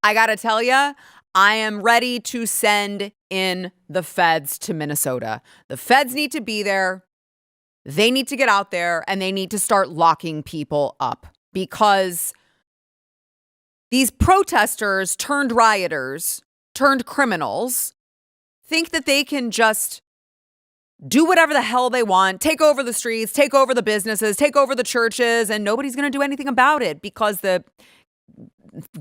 I got to tell you, I am ready to send in the feds to Minnesota. The feds need to be there. They need to get out there and they need to start locking people up because these protesters turned rioters, turned criminals, think that they can just do whatever the hell they want, take over the streets, take over the businesses, take over the churches, and nobody's going to do anything about it because the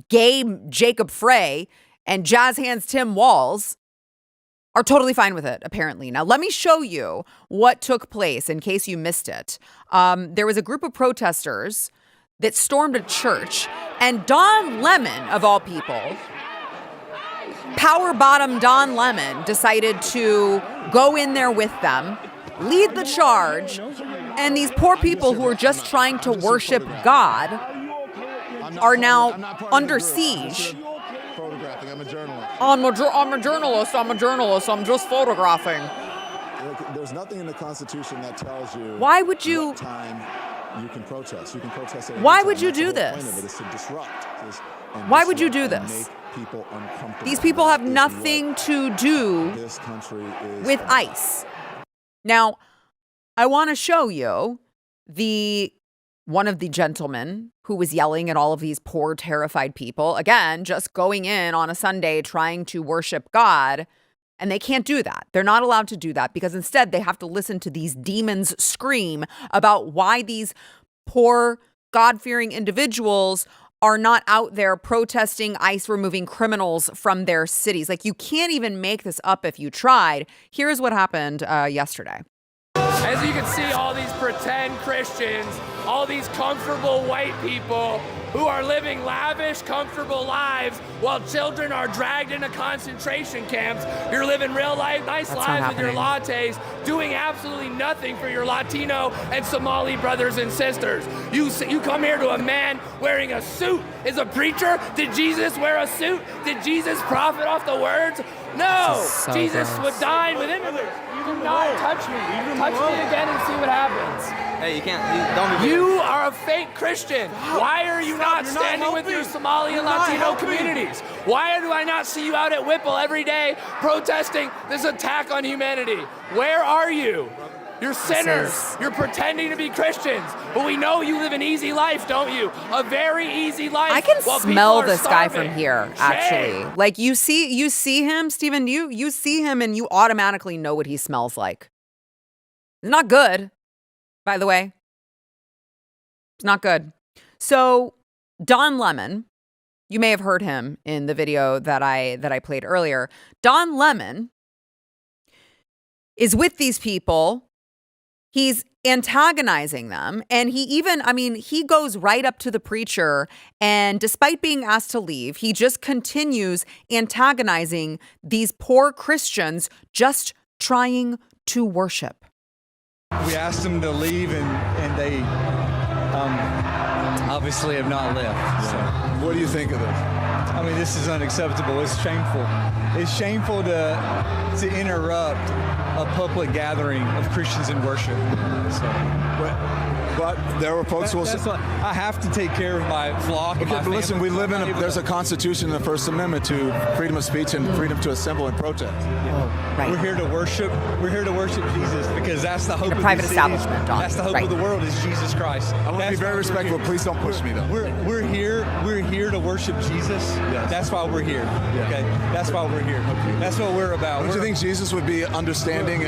gay Jacob Frey and jazz hands Tim Walz are totally fine with it, apparently. Now, let me show you what took place in case you missed it. There was a group of protesters that stormed a church, and Don Lemon, of all people, power bottom Don Lemon, decided to go in there with them, lead the charge, and these poor people who are just trying to worship God are now under siege. I'm a journalist. I'm a journalist. I'm just photographing. There's nothing in the Constitution that tells you Why would you what time you can protest. You can protest at any Why time. would you That's the do whole this? point of it, is to disrupt. Why would you do and this? make people uncomfortable. These people have That is nothing what to do this country is with about. ICE. Now, I want to show you one of the gentlemen who was yelling at all of these poor, terrified people. Again, just going in on a Sunday trying to worship God. And they can't do that. They're not allowed to do that because instead they have to listen to these demons scream about why these poor, God-fearing individuals are not out there protesting ICE removing criminals from their cities. Like, you can't even make this up if you tried. Here's what happened yesterday. As you can see, all these pretend Christians, all these comfortable white people who are living lavish, comfortable lives while children are dragged into concentration camps. You're living real life, nice lives with your lattes, doing absolutely nothing for your Latino and Somali brothers and sisters. You come here to a man wearing a suit. Is a preacher? Did Jesus wear a suit? Did Jesus profit off the words? No, so Jesus gross. would dine with immigrants. You do not touch me. Touch me again and see what happens. Hey, you can't. Don't be. You are a fake Christian. Why are you not standing with your Somali and Latino communities? Why do I not see you out at Whipple every day protesting this attack on humanity? Where are you? You're sinners. You're pretending to be Christians. But we know you live an easy life, don't you? A very easy life. I can while smell people are this guy starving. from here, actually. Shame. Like, you see him, Steven, you see him and you automatically know what he smells like. It's not good, by the way. It's not good. So, Don Lemon, you may have heard him in the video that I played earlier. Don Lemon is with these people. He's antagonizing them. And he goes right up to the preacher. And despite being asked to leave, he just continues antagonizing these poor Christians just trying to worship. We asked them to leave, and they obviously have not left. So, What do you think of this? I mean, this is unacceptable. It's shameful. It's shameful to interrupt a public gathering of Christians in worship. So, But there were folks who will that's what, I have to take care of my flock. And Okay, my but listen, family. we live in there's a constitution in the First Amendment to freedom of speech and freedom to assemble and protest. Right. We're here to worship. We're here to worship Jesus because that's the hope In a of private the city. establishment, Don. That's the hope Right. of the world is Jesus Christ. I want to be very respectful. Please don't push me, though. We're here to worship Jesus. Yes. That's why we're here. Okay. That's why we're here. That's what we're about. Don't you think Jesus would be understanding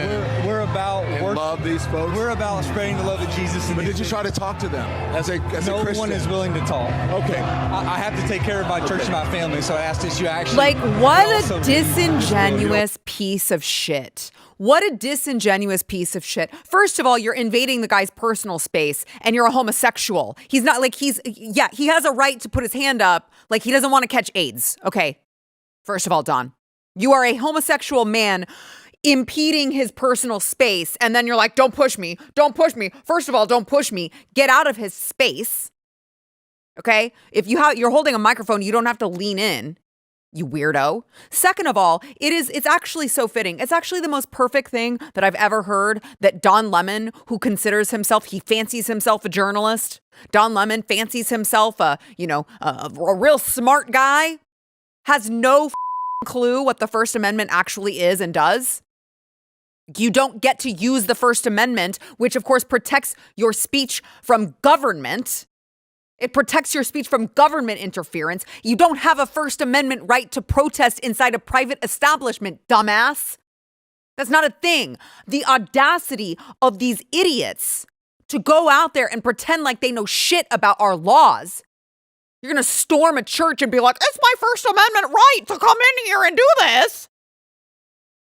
We're about and worship. love these folks? We're about spreading the love of Jesus. But did you try to talk to them as a No Christian? one is willing to talk. Okay. I have to take care of my church and my family, so I asked that you actually. Like, what also a leave. disingenuous piece of shit. What a disingenuous piece of shit. First of all, you're invading the guy's personal space and you're a homosexual. He's not like he has a right to put his hand up like he doesn't want to catch AIDS. Okay. First of all, Don, you are a homosexual man impeding his personal space. And then you're like, don't push me. Don't push me. First of all, don't push me. Get out of his space. Okay. If you're holding a microphone, you don't have to lean in. You weirdo. Second of all, it's actually so fitting. It's actually the most perfect thing that I've ever heard that Don Lemon, who he fancies himself a journalist. Don Lemon fancies himself a real smart guy. has no clue what the First Amendment actually is and does. You don't get to use the First Amendment, which of course protects your speech from government. It protects your speech from government interference. You don't have a First Amendment right to protest inside a private establishment, dumbass. That's not a thing. The audacity of these idiots to go out there and pretend like they know shit about our laws. You're going to storm a church and be like, it's my First Amendment right to come in here and do this.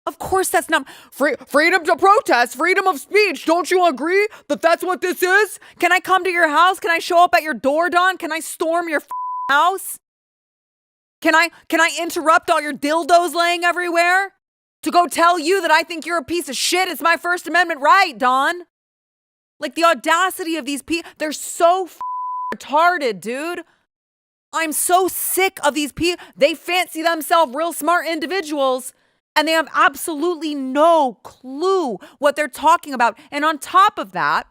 Of course, that's not freedom to protest, freedom of speech. Don't you agree that that's what this is? Can I come to your house? Can I show up at your door, Don? Can I storm your house? Can I interrupt all your dildos laying everywhere to go tell you that I think you're a piece of shit? It's my First Amendment right, Don. Like the audacity of these people, they're so retarded, dude. I'm so sick of these people. They fancy themselves real smart individuals. And they have absolutely no clue what they're talking about. And on top of that,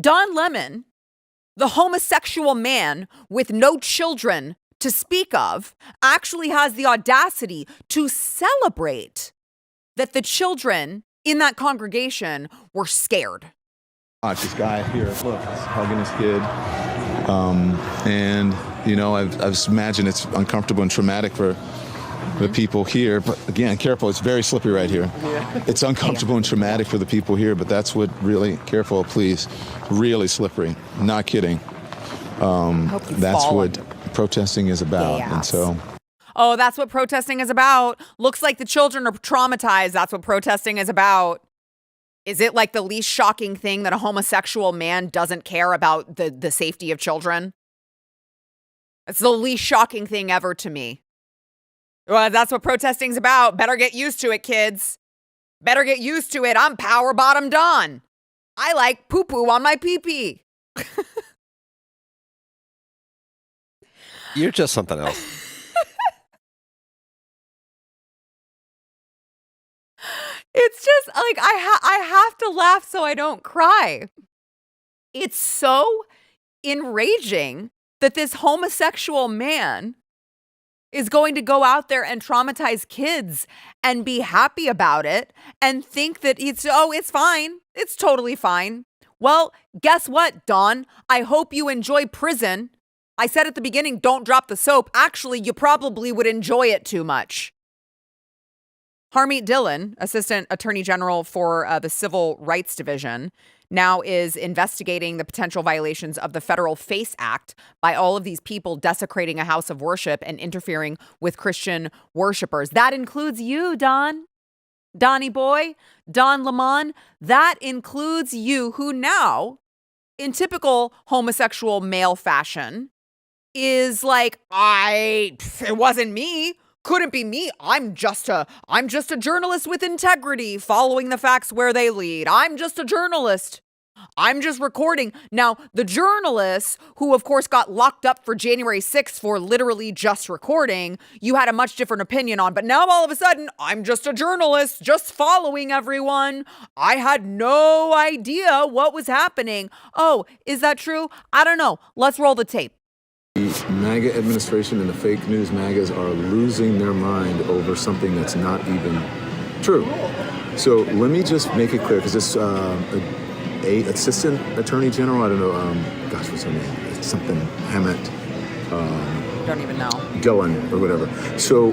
Don Lemon, the homosexual man with no children to speak of, actually has the audacity to celebrate that the children in that congregation were scared. Watch this guy here. Look, he's hugging his kid. And, you know, I've imagined it's uncomfortable and traumatic for the people here. But again, careful. It's very slippery right here. Yeah. It's uncomfortable and traumatic for the people here. But that's what really, careful, please. Really slippery. Not kidding. That's what protesting is about. Yes. And so. Oh, that's what protesting is about. Looks like the children are traumatized. That's what protesting is about. Is it like the least shocking thing that a homosexual man doesn't care about the safety of children? It's the least shocking thing ever to me. Well, that's what protesting's about. Better get used to it, kids. Better get used to it. I'm power bottom Don. I like poo-poo on my pee-pee. You're just something else. It's just like I have to laugh so I don't cry. It's so enraging that this homosexual man is going to go out there and traumatize kids and be happy about it and think that it's fine. It's totally fine. Well, guess what, Don? I hope you enjoy prison. I said at the beginning, don't drop the soap. Actually, you probably would enjoy it too much. Harmeet Dillon, Assistant Attorney General for the Civil Rights Division, now is investigating the potential violations of the Federal FACE Act by all of these people desecrating a house of worship and interfering with Christian worshipers. That includes you, Don. Donnie boy, Don Lemon. That includes you, who now, in typical homosexual male fashion, is like, it wasn't me. Couldn't be me. I'm just a journalist with integrity, following the facts where they lead. I'm just a journalist. I'm just recording. Now, the journalists who, of course, got locked up for January 6th for literally just recording, you had a much different opinion on. But now all of a sudden, I'm just a journalist, just following everyone. I had no idea what was happening. Oh, is that true? I don't know. Let's roll the tape. The MAGA administration and the fake news MAGAs are losing their mind over something that's not even true. So let me just make it clear, because this assistant attorney general, I don't know, what's her name? It's something Hammett. Don't even know. Dillon or whatever. So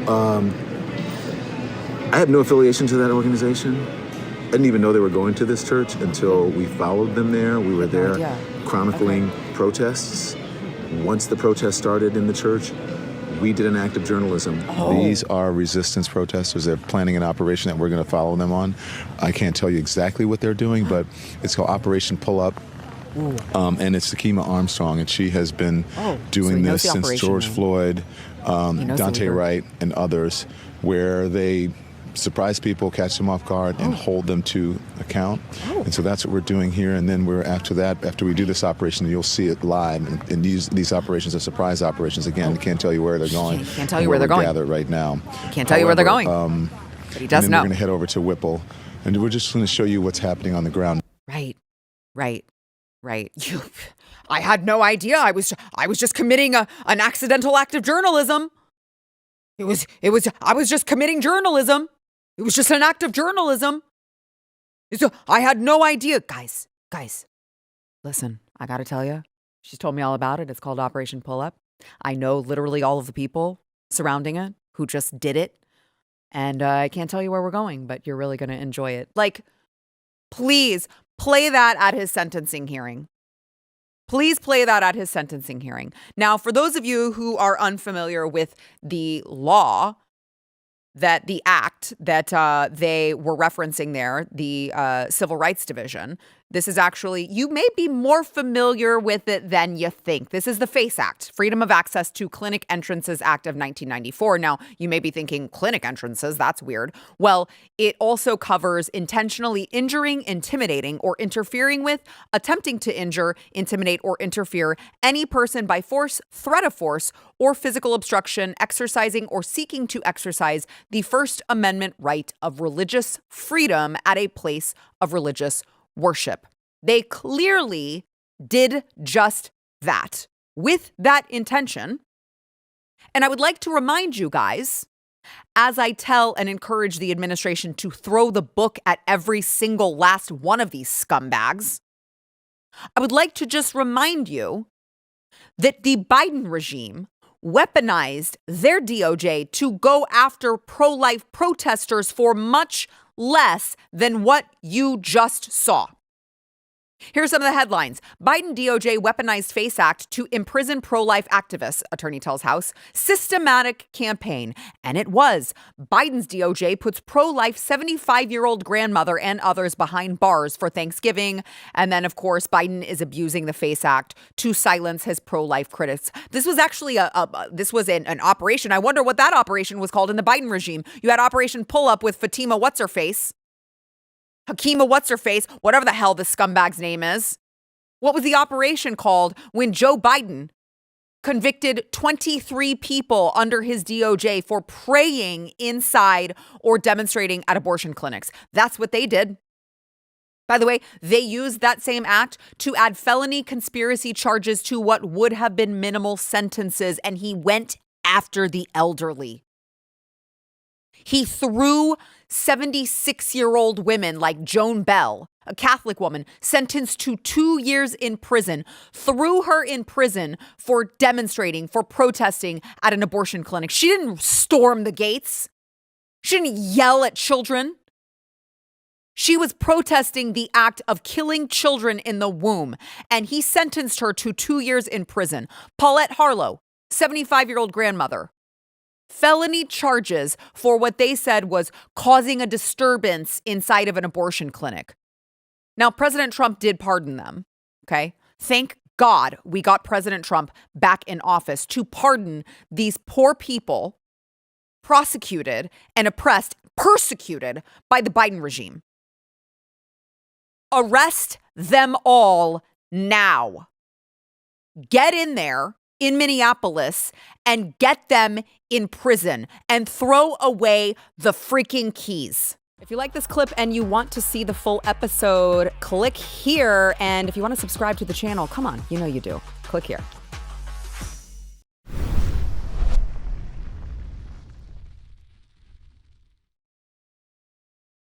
I had no affiliation to that organization. I didn't even know they were going to this church until we followed them there. We were there chronicling protests. Once the protest started in the church, we did an act of journalism. These are resistance protesters. They're planning an operation that we're going to follow them on. I can't tell you exactly what they're doing, but it's called Operation Pull Up. And it's Takima Armstrong, and she has been doing this since George Floyd, Dante Wright, and others, where they surprise people, catch them off guard, and hold them to account. And so that's what we're doing here. And then after we do this operation, you'll see it live. And these operations are surprise operations. Again, can't tell you where they're going. Can't tell you where they're going. Gathered right now. Can't tell you where they're going. But he does and then know. We're going to head over to Whipple, and we're just going to show you what's happening on the ground. Right. right? I had no idea. I was just committing an accidental act of journalism. I was just committing journalism. It was just an act of journalism. I had no idea. Guys, listen, I got to tell you, she's told me all about it. It's called Operation Pull Up. I know literally all of the people surrounding it who just did it. And I can't tell you where we're going, but you're really going to enjoy it. Like, please play that at his sentencing hearing. Please play that at his sentencing hearing. Now, for those of you who are unfamiliar with the law, that the act that they were referencing there, the Civil Rights Division, this is actually, you may be more familiar with it than you think. This is the FACE Act, Freedom of Access to Clinic Entrances Act of 1994. Now, you may be thinking, clinic entrances, that's weird. Well, it also covers intentionally injuring, intimidating, or interfering with, attempting to injure, intimidate, or interfere any person by force, threat of force, or physical obstruction, exercising or seeking to exercise the First Amendment right of religious freedom at a place of religious worship. They clearly did just that with that intention. And I would like to remind you guys, as I tell and encourage the administration to throw the book at every single last one of these scumbags, I would like to just remind you that the Biden regime weaponized their DOJ to go after pro-life protesters for much less than what you just saw. Here's some of the headlines. Biden DOJ weaponized FACE Act to imprison pro-life activists, attorney tells House. Systematic campaign. And it was. Biden's DOJ puts pro-life 75-year-old grandmother and others behind bars for Thanksgiving. And then, of course, Biden is abusing the FACE Act to silence his pro-life critics. This was actually an operation. I wonder what that operation was called in the Biden regime. You had Operation Pull Up with Fatima What's-Her-Face. Hakima What's-Her-Face, whatever the hell this scumbag's name is. What was the operation called when Joe Biden convicted 23 people under his DOJ for praying inside or demonstrating at abortion clinics? That's what they did. By the way, they used that same act to add felony conspiracy charges to what would have been minimal sentences, and he went after the elderly. He threw 76-year-old women like Joan Bell, a Catholic woman, sentenced to 2 years in prison, threw her in prison for demonstrating, for protesting at an abortion clinic. She didn't storm the gates. She didn't yell at children. She was protesting the act of killing children in the womb, and he sentenced her to 2 years in prison. Paulette Harlow, 75-year-old grandmother. Felony charges for what they said was causing a disturbance inside of an abortion clinic. Now, President Trump did pardon them, okay? Thank God we got President Trump back in office to pardon these poor people prosecuted and oppressed, persecuted by the Biden regime. Arrest them all now. Get in there in Minneapolis and get them in prison and throw away the freaking keys. If you like this clip and you want to see the full episode, click here. And if you want to subscribe to the channel, come on, you know you do. Click here.